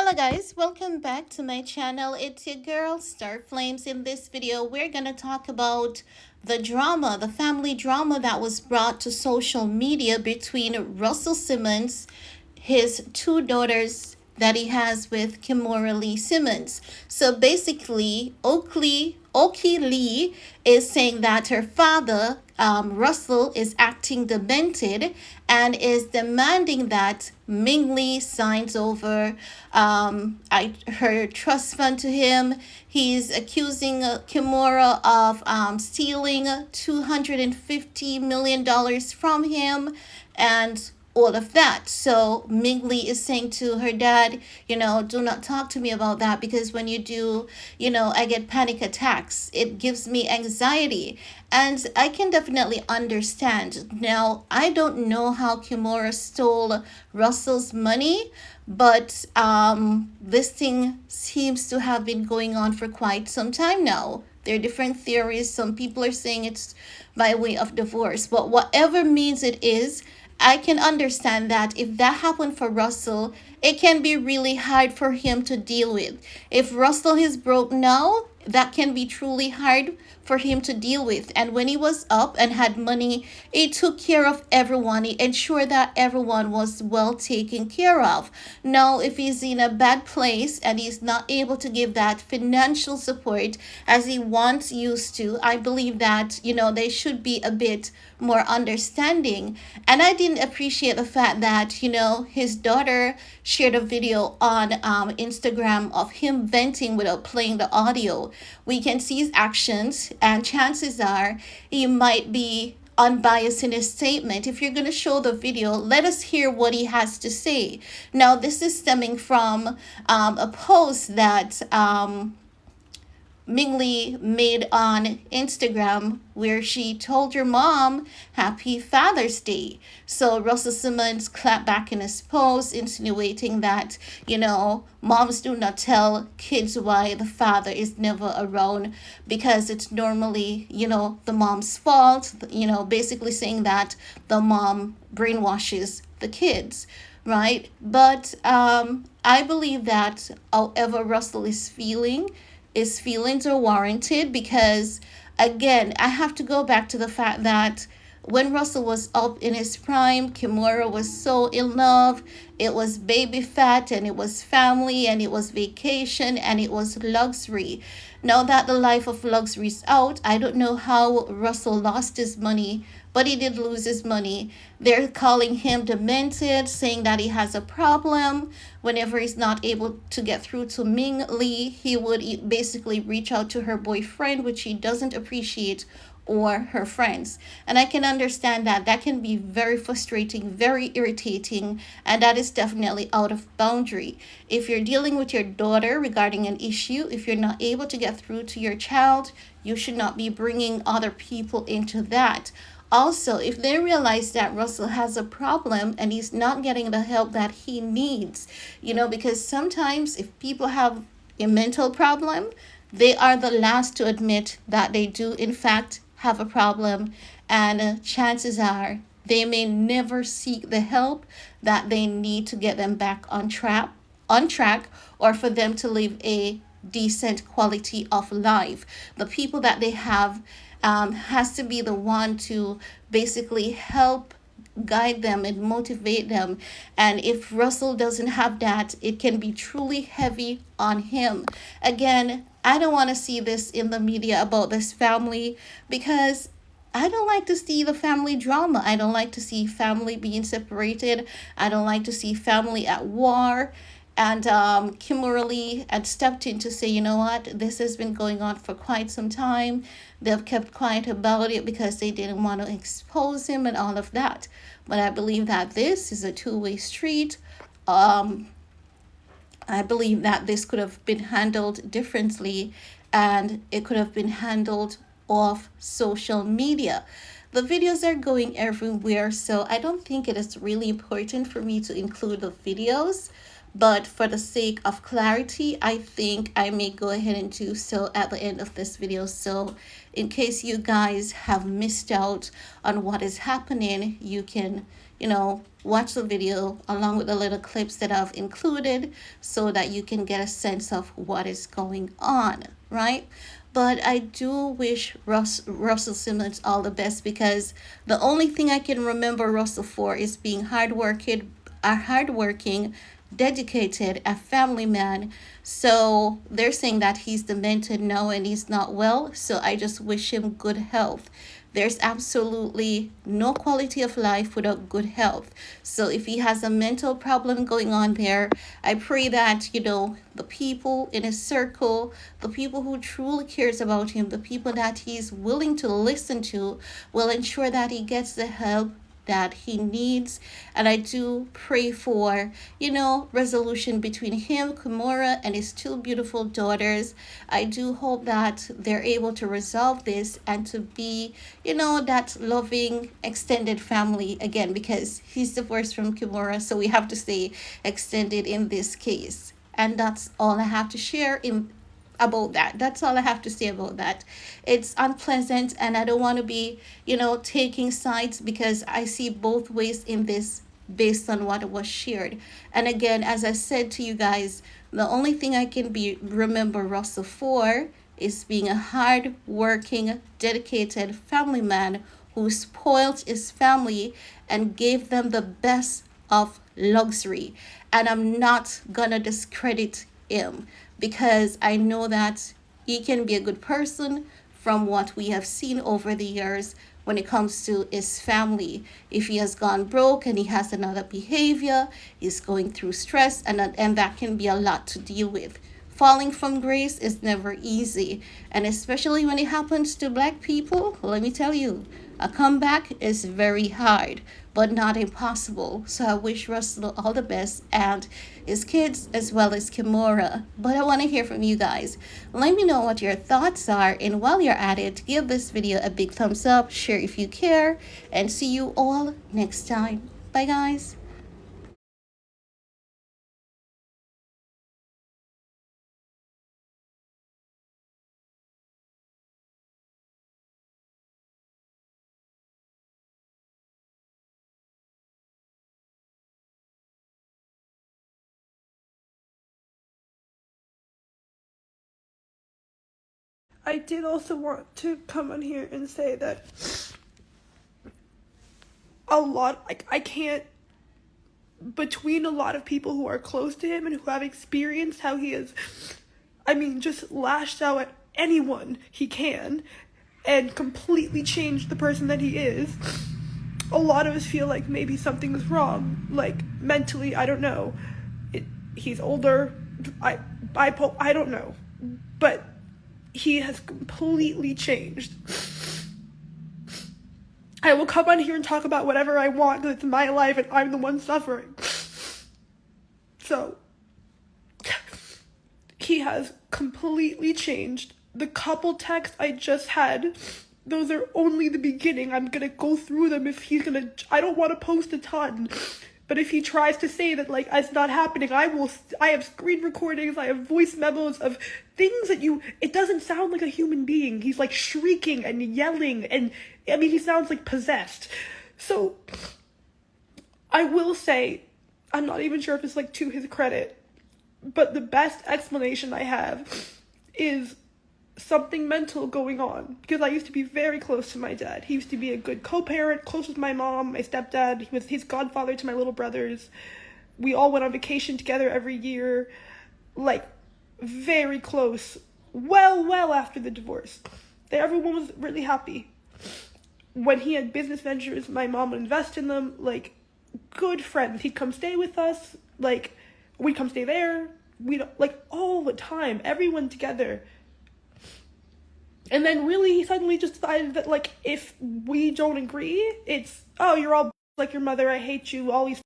Hello guys, welcome back to my channel. It's your girl Star Flames. In this video we're gonna talk about the family drama that was brought to social media between Russell Simmons, his two daughters that he has with Kimora Lee Simmons. So basically, Oki Lee is saying that her father, Russell, is acting demented and is demanding that Ming Lee signs over her trust fund to him. He's accusing Kimora of stealing $250 million from him and all of that. So Ming Lee is saying to her dad, do not talk to me about that because when you do, I get panic attacks. It gives me anxiety. And I can definitely understand. Now, I don't know how Kimura stole Russell's money, but this thing seems to have been going on for quite some time now. There are different theories. Some people are saying it's by way of divorce, but whatever means it is, I can understand that if that happened for Russell, it can be really hard for him to deal with. If Russell is broke now, that can be truly hard for him to deal with. And when he was up and had money, he took care of everyone. He ensured that everyone was well taken care of. Now, if he's in a bad place and he's not able to give that financial support as he once used to, I believe that, they should be a bit more understanding. And I didn't appreciate the fact that, his daughter shared a video on Instagram of him venting without playing the audio. We can see his actions, and chances are he might be unbiased in his statement. If you're going to show the video, let us hear what he has to say. Now, this is stemming from a post that Ming Lee made on Instagram where she told her mom happy Father's Day. So Russell Simmons clapped back in his post, insinuating that, moms do not tell kids why the father is never around because it's normally, the mom's fault, basically saying that the mom brainwashes the kids, right? But I believe that however Russell is feeling, his feelings are warranted because, again, I have to go back to the fact that when Russell was up in his prime, Kimura was so in love. It was baby fat and it was family and it was vacation and it was luxury. Now that the life of luxury is out, I don't know how Russell lost his money, but he did lose his money. They're calling him demented, saying that he has a problem. Whenever he's not able to get through to Ming Lee, he would basically reach out to her boyfriend, which he doesn't appreciate, or her friends. And I can understand that that can be very frustrating, very irritating, and that is definitely out of boundary. If you're dealing with your daughter regarding an issue, if you're not able to get through to your child, you should not be bringing other people into that. Also, if they realize that Russell has a problem and he's not getting the help that he needs, because sometimes if people have a mental problem, they are the last to admit that they do, in fact, have a problem, and chances are they may never seek the help that they need to get them back on track, or for them to live a decent quality of life. The people that they have has to be the one to basically help guide them and motivate them. And if Russell doesn't have that, it can be truly heavy on him. Again, I don't want to see this in the media about this family because I don't like to see the family drama. I don't like to see family being separated. I don't like to see family at war. And Kimberly had stepped in to say, you know what, this has been going on for quite some time. They've kept quiet about it because they didn't want to expose him and all of that. But I believe that this is a two-way street. I believe that this could have been handled differently and it could have been handled off social media. The videos are going everywhere, so I don't think it is really important for me to include the videos. But for the sake of clarity, I think I may go ahead and do so at the end of this video. So in case you guys have missed out on what is happening, you can, watch the video along with the little clips that I've included so that you can get a sense of what is going on, right? But I do wish Russell Simmons all the best, because the only thing I can remember Russell for is being hardworking, dedicated, a family man. So they're saying that he's demented now and he's not well. So I just wish him good health. There's absolutely no quality of life without good health. So if he has a mental problem going on there, I pray that, the people in his circle, the people who truly cares about him, the people that he's willing to listen to, will ensure that he gets the help that he needs. And I do pray for, resolution between him, Kimora, and his two beautiful daughters. I do hope that they're able to resolve this and to be, that loving extended family again, because he's divorced from Kimora, so we have to stay extended in this case. And that's all I have to share in about that. That's all I have to say about that. It's unpleasant, and I don't want to be, taking sides, because I see both ways in this based on what was shared. And again, as I said to you guys, the only thing I can be remember Russell for is being a hard working, dedicated family man who spoiled his family and gave them the best of luxury. And I'm not gonna discredit him, because I know that he can be a good person from what we have seen over the years when it comes to his family. If he has gone broke and he has another behavior, he's going through stress, and that can be a lot to deal with. Falling from grace is never easy, and especially when it happens to Black people, let me tell you, a comeback is very hard, but not impossible. So I wish Russell all the best and his kids as well as Kimora. But I want to hear from you guys. Let me know what your thoughts are, and while you're at it, give this video a big thumbs up, share if you care, and see you all next time. Bye guys. I did also want to come on here and say that I can't, between a lot of people who are close to him and who have experienced how he is, just lashed out at anyone he can and completely changed the person that he is. A lot of us feel like maybe something's wrong, like mentally, I don't know. He's older, I don't know, but he has completely changed. I will come on here and talk about whatever I want because it's my life and I'm the one suffering. So, he has completely changed. The couple texts I just had, those are only the beginning. I'm gonna go through them if he's gonna, I don't want to post a ton. But if he tries to say that, like, it's not happening, I have screen recordings, I have voice memos of things that it doesn't sound like a human being. He's, like, shrieking and yelling, and, he sounds, like, possessed. So, I will say, I'm not even sure if it's, like, to his credit, but the best explanation I have is something mental going on, because I used to be very close to my dad. He used to be a good co-parent, close with my mom, my stepdad. He was his godfather to my little brothers. We all went on vacation together every year, like, very close, well after the divorce. Everyone was really happy. When he had business ventures, my mom would invest in them, like, good friends. He'd come stay with us, like, we'd come stay there, like, all the time, everyone together. And then really he suddenly just decided that, like, if we don't agree, it's, oh, you're all like your mother, I hate you, always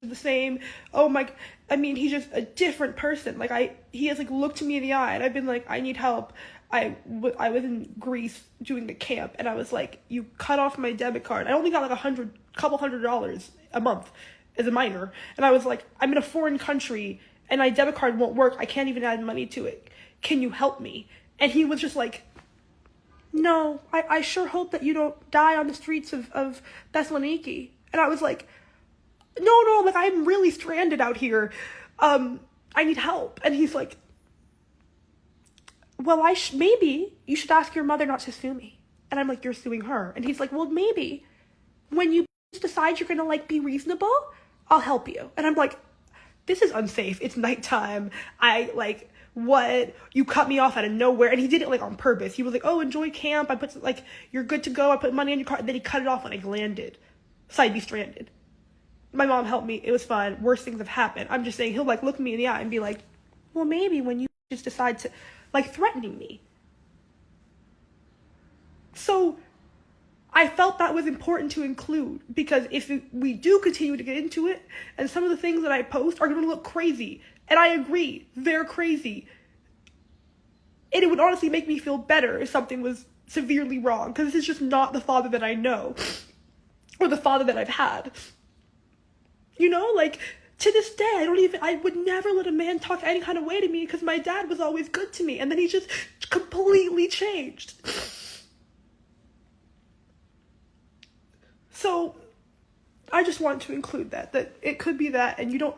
the same. Oh my, he's just a different person. Like, he has, like, looked me in the eye and I've been like, I need help. I was in Greece doing a camp and I was like, you cut off my debit card. I only got like couple $100 a month as a minor. And I was like, I'm in a foreign country and my debit card won't work. I can't even add money to it. Can you help me? And he was just like, no, I sure hope that you don't die on the streets of Thessaloniki. And I was like, no, like, I'm really stranded out here. I need help. And he's like, well, maybe you should ask your mother not to sue me. And I'm like, you're suing her. And he's like, well, maybe when you decide you're gonna, like, be reasonable, I'll help you. And I'm like, this is unsafe. It's nighttime. What? You cut me off out of nowhere. And he did it, like, on purpose. He was like, oh, enjoy camp. I put, like, you're good to go. I put money in your car. And then he cut it off when I landed. So I'd be stranded. My mom helped me. It was fun. Worst things have happened. I'm just saying, he'll, like, look me in the eye and be like, well, maybe when you just decide to, like, threatening me. So I felt that was important to include, because if we do continue to get into it, and some of the things that I post are going to look crazy, and I agree, they're crazy, and it would honestly make me feel better if something was severely wrong, because this is just not the father that I know, or the father that I've had. You know, like, to this day, I would never let a man talk any kind of way to me, because my dad was always good to me, and then he just completely changed. So I just want to include that it could be that, and you don't,